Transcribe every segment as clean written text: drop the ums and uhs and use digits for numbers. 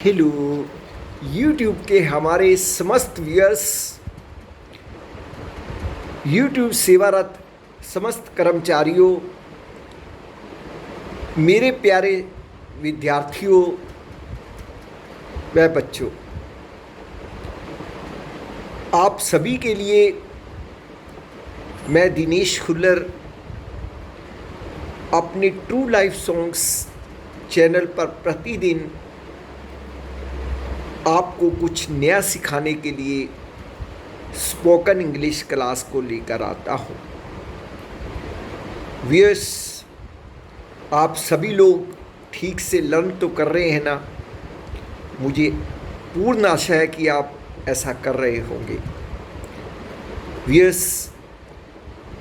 Hello YouTube के हमारे समस्त व्यूअर्स, यूट्यूब सेवारत समस्त कर्मचारियों, मेरे प्यारे विद्यार्थियों व बच्चों, आप सभी के लिए मैं दिनेश खुल्लर अपने ट्रू लाइफ सॉन्ग्स चैनल पर प्रतिदिन आपको कुछ नया सिखाने के लिए स्पोकन इंग्लिश क्लास को लेकर आता हूँ। व्यूअर्स, आप सभी लोग ठीक से लर्न तो कर रहे हैं ना? मुझे पूर्ण आशा है कि आप ऐसा कर रहे होंगे। व्यूअर्स,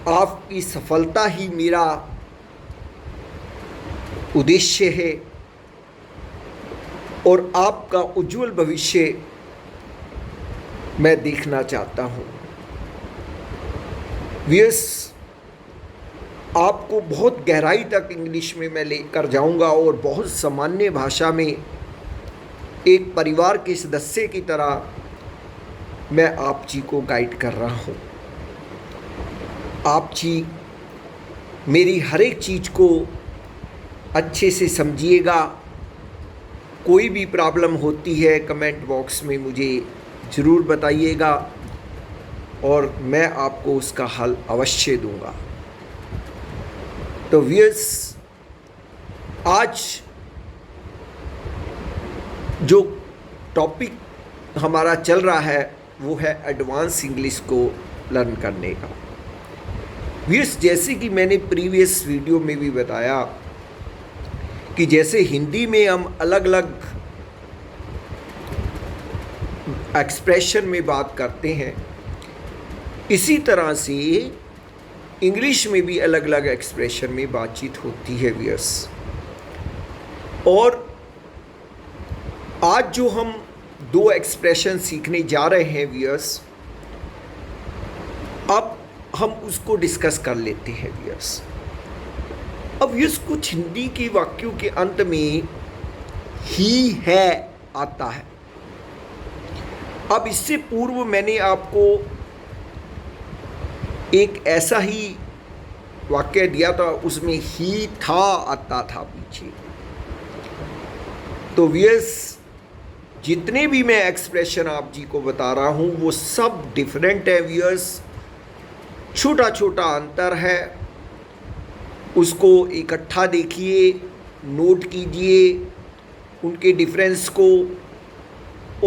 आपकी सफलता ही मेरा उद्देश्य है और आपका उज्जवल भविष्य मैं देखना चाहता हूँ। व्यूअर्स, आपको बहुत गहराई तक इंग्लिश में मैं लेकर जाऊँगा और बहुत सामान्य भाषा में एक परिवार के सदस्य की तरह मैं आप जी को गाइड कर रहा हूँ। आप जी मेरी हर एक चीज़ को अच्छे से समझिएगा। कोई भी प्रॉब्लम होती है कमेंट बॉक्स में मुझे ज़रूर बताइएगा और मैं आपको उसका हल अवश्य दूंगा। तो व्यूअर्स, आज जो टॉपिक हमारा चल रहा है वो है एडवांस इंग्लिश को लर्न करने का। व्यूअर्स, जैसे कि मैंने प्रीवियस वीडियो में भी बताया कि जैसे हिंदी में हम अलग अलग एक्सप्रेशन में बात करते हैं, इसी तरह से इंग्लिश में भी अलग अलग एक्सप्रेशन में बातचीत होती है व्यूअर्स। और आज जो हम दो एक्सप्रेशन सीखने जा रहे हैं व्यूअर्स, अब हम उसको डिस्कस कर लेते हैं व्यूअर्स। अब ये कुछ हिंदी के वाक्यों के अंत में ही है आता है। अब इससे पूर्व मैंने आपको एक ऐसा ही वाक्य दिया था, उसमें ही था आता था पीछे। तो व्यूअर्स, जितने भी मैं एक्सप्रेशन आप जी को बता रहा हूँ वो सब डिफरेंट है व्यूअर्स। छोटा छोटा अंतर है, उसको इकट्ठा देखिए, नोट कीजिए उनके डिफरेंस को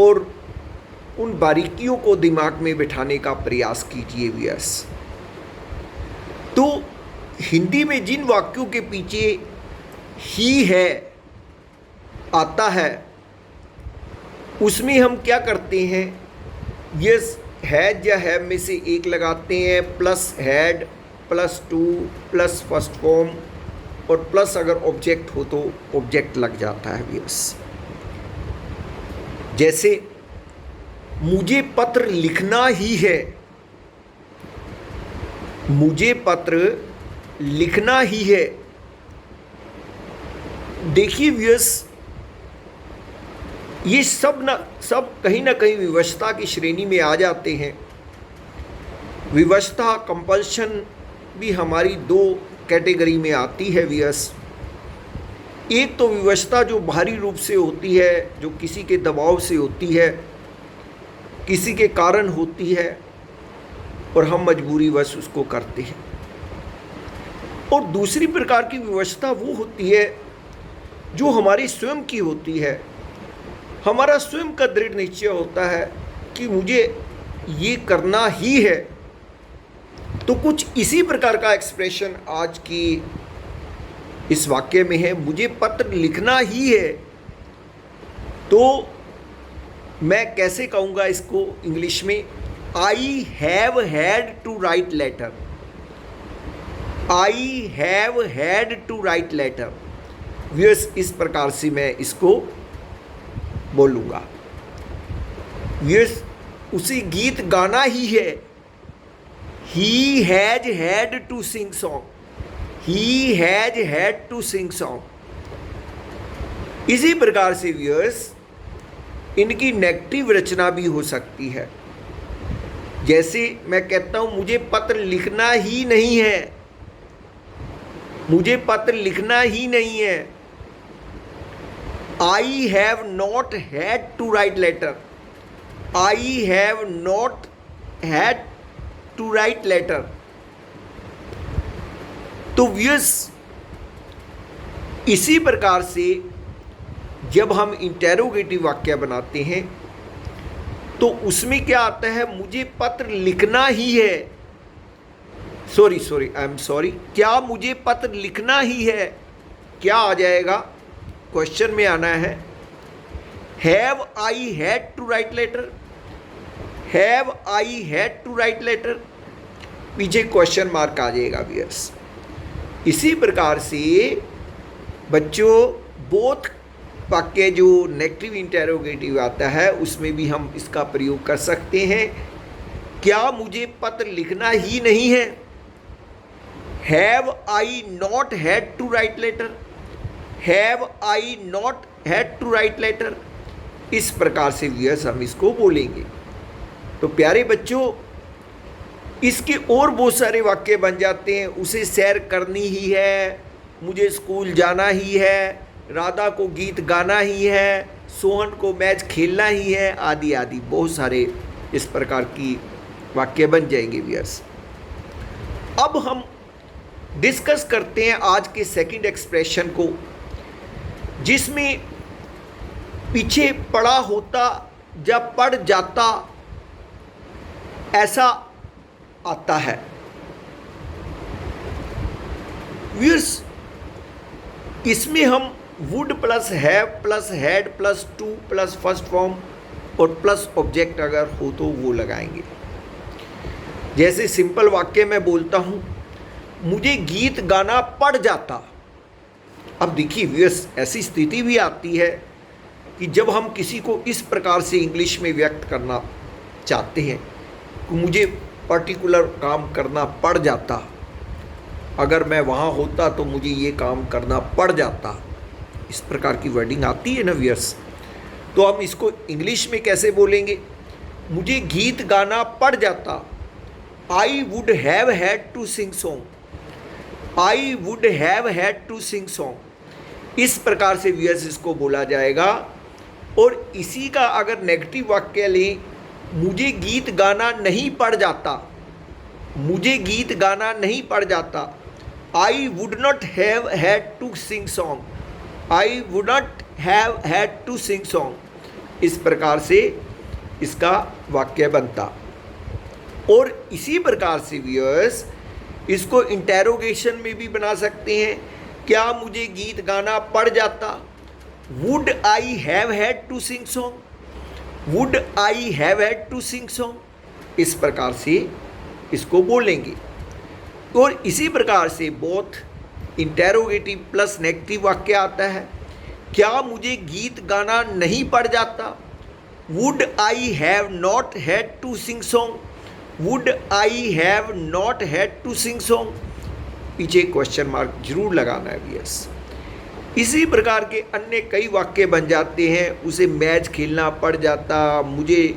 और उन बारीकियों को दिमाग में बिठाने का प्रयास कीजिए व्यूअर्स। तो हिंदी में जिन वाक्यों के पीछे ही है आता है, उसमें हम क्या करते हैं, यस हैज या हैव में से एक लगाते हैं, plus had plus two plus first form और प्लस अगर ऑब्जेक्ट हो तो ऑब्जेक्ट लग जाता है व्यूअर्स। जैसे मुझे पत्र लिखना ही है, मुझे पत्र लिखना ही है। देखिए व्यूअर्स, ये सब कहीं ना कहीं विवशता की श्रेणी में आ जाते हैं। विवशता, कंपल्शन भी हमारी दो कैटेगरी में आती है व्यूअर्स। एक तो विवशता जो बाहरी रूप से होती है, जो किसी के दबाव से होती है, किसी के कारण होती है और हम मजबूरीवश उसको करते हैं। और दूसरी प्रकार की विवशता वो होती है जो हमारी स्वयं की होती है। हमारा स्वयं का दृढ़ निश्चय होता है कि मुझे ये करना ही है। तो कुछ इसी प्रकार का एक्सप्रेशन आज की इस वाक्य में है, मुझे पत्र लिखना ही है। तो मैं कैसे कहूँगा इसको इंग्लिश में? I have had to write letter. I have had to write letter. Viewers, इस प्रकार से मैं इसको बोलूँगा। व्यूअर्स, उसी गीत गाना ही है, He has had to sing song. He has had to sing song. इसी प्रकार से व्यूअर्स इनकी नेगेटिव रचना भी हो सकती है। जैसे मैं कहता हूँ मुझे पत्र लिखना ही नहीं है, मुझे पत्र लिखना ही नहीं है। I have not had to write letter, I have not had to write letter. तो व्यूअर्स, इसी प्रकार से जब हम इंटेरोगेटिव वाक्य बनाते हैं तो उसमें क्या आता है, मुझे पत्र लिखना ही है, आई एम सॉरी, क्या मुझे पत्र लिखना ही है, क्या आ जाएगा, क्वेश्चन में आना है have I had to write letter, have I had to write letter, पीछे क्वेश्चन मार्क आ जाएगा व्यूअर्स। इसी प्रकार से बच्चों बोथ वाक्य जो नेगेटिव इंटेरोगेटिव आता है उसमें भी हम इसका प्रयोग कर सकते हैं। क्या मुझे पत्र लिखना ही नहीं है, have I not had to write letter, have I not had to write letter. इस प्रकार से व्यूअर्स हम इसको बोलेंगे। तो प्यारे बच्चों, इसके और बहुत सारे वाक्य बन जाते हैं। उसे सैर करनी ही है, मुझे स्कूल जाना ही है, राधा को गीत गाना ही है, सोहन को मैच खेलना ही है, आदि आदि बहुत सारे इस प्रकार की वाक्य बन जाएंगे व्यूअर्स। अब हम डिस्कस करते हैं आज के सेकंड एक्सप्रेशन को, जिसमें पीछे पड़ा होता या पड़ जाता ऐसा आता है। व्यूअर्स, इसमें हम would plus have plus had plus two plus first form और प्लस ऑब्जेक्ट अगर हो तो वो लगाएंगे। जैसे सिंपल वाक्य में बोलता हूँ मुझे गीत गाना पड़ जाता। अब देखिए व्यूअर्स, ऐसी स्थिति भी आती है कि जब हम किसी को इस प्रकार से इंग्लिश में व्यक्त करना चाहते हैं कि मुझे पर्टिकुलर काम करना पड़ जाता, अगर मैं वहाँ होता तो मुझे ये काम करना पड़ जाता, इस प्रकार की वर्डिंग आती है ना व्यूअर्स। तो हम इसको इंग्लिश में कैसे बोलेंगे, मुझे गीत गाना पड़ जाता, I would have had to sing song, I would have had to sing song. इस प्रकार से व्यूअर्स इसको बोला जाएगा। और इसी का अगर नेगेटिव वाक्य लें, मुझे गीत गाना नहीं पड़ जाता, मुझे गीत गाना नहीं पड़ जाता, I would not have had to sing song, I would not have had to sing song. इस प्रकार से इसका वाक्य बनता। और इसी प्रकार से व्यूअर्स इसको इंटेरोगेशन में भी बना सकते हैं। क्या मुझे गीत गाना पड़ जाता, would I have had to sing song, would I have had to sing song. इस प्रकार से इसको बोलेंगे। और इसी प्रकार से बोथ इंटेरोगेटिव प्लस नेगेटिव वाक्य आता है। क्या मुझे गीत गाना नहीं पड़ जाता, would I have not had to sing song, would I have not had to sing song. पीछे क्वेश्चन मार्क जरूर लगाना है व्यूअर्स। इसी प्रकार के अन्य कई वाक्य बन जाते हैं। उसे मैच खेलना पड़ जाता, मुझे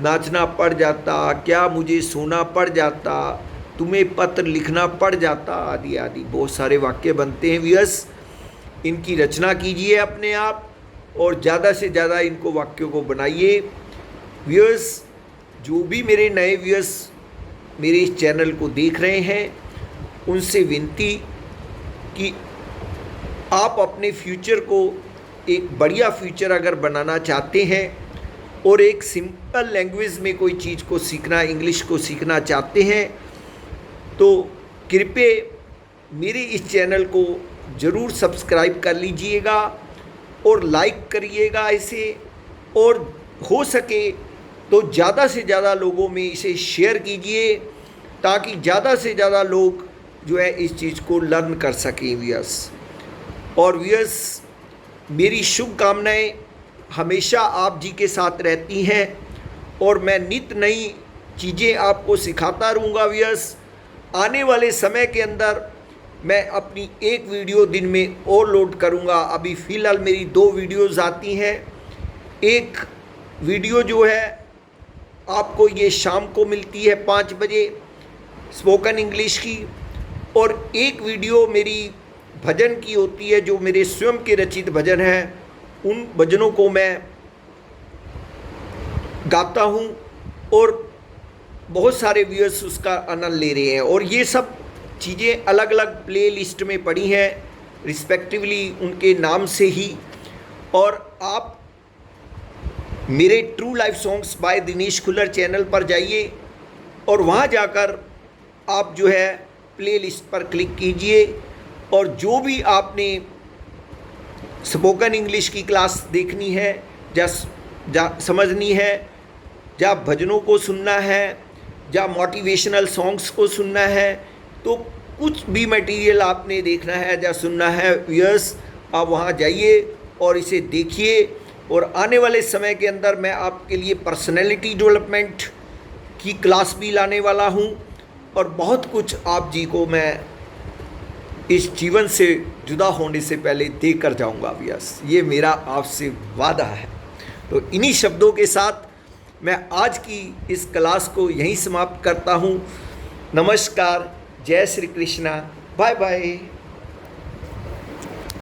नाचना पड़ जाता, क्या मुझे सोना पड़ जाता, तुम्हें पत्र लिखना पड़ जाता, आदि आदि बहुत सारे वाक्य बनते हैं व्यूअर्स। इनकी रचना कीजिए अपने आप और ज़्यादा से ज़्यादा इनको वाक्यों को बनाइए व्यूअर्स। जो भी मेरे नए व्यूअर्स मेरे इस चैनल को देख रहे हैं, उनसे विनती कि आप अपने फ्यूचर को एक बढ़िया फ्यूचर अगर बनाना चाहते हैं और एक सिंपल लैंग्वेज में कोई चीज़ को सीखना, इंग्लिश को सीखना चाहते हैं, तो कृपया मेरे इस चैनल को ज़रूर सब्सक्राइब कर लीजिएगा और लाइक करिएगा इसे, और हो सके तो ज़्यादा से ज़्यादा लोगों में इसे शेयर कीजिए ताकि ज़्यादा से ज़्यादा लोग जो है इस चीज़ को लर्न कर सकें व्यूअर्स। और व्यूअर्स, मेरी शुभकामनाएं हमेशा आप जी के साथ रहती हैं और मैं नित नई चीज़ें आपको सिखाता रहूँगा व्यूअर्स। आने वाले समय के अंदर मैं अपनी एक वीडियो दिन में और लोड करूँगा। अभी फ़िलहाल मेरी 2 वीडियोज़ आती हैं, एक वीडियो जो है आपको ये शाम को मिलती है 5 बजे स्पोकन इंग्लिश की, और एक वीडियो मेरी भजन की होती है जो मेरे स्वयं के रचित भजन हैं। उन भजनों को मैं गाता हूँ और बहुत सारे व्यूअर्स उसका आनंद ले रहे हैं, और ये सब चीज़ें अलग अलग प्ले लिस्ट में पड़ी हैं रिस्पेक्टिवली उनके नाम से ही। और आप मेरे true life songs by Dinesh Khullar channel पर जाइए और वहाँ जाकर आप जो है प्ले लिस्ट पर क्लिक कीजिए, और जो भी आपने स्पोकन इंग्लिश की क्लास देखनी है या समझनी है, या भजनों को सुनना है, या मोटिवेशनल सॉन्ग्स को सुनना है, तो कुछ भी मटेरियल आपने देखना है या सुनना है व्यूअर्स, आप वहाँ जाइए और इसे देखिए। और आने वाले समय के अंदर मैं आपके लिए पर्सनैलिटी डेवलपमेंट की क्लास भी लाने वाला हूँ, और बहुत कुछ आप जी को मैं इस जीवन से जुदा होने से पहले देकर जाऊंगा व्यूअर्स, ये मेरा आपसे वादा है। तो इन्हीं शब्दों के साथ मैं आज की इस क्लास को यहीं समाप्त करता हूँ। नमस्कार, जय श्री कृष्णा, बाय बाय।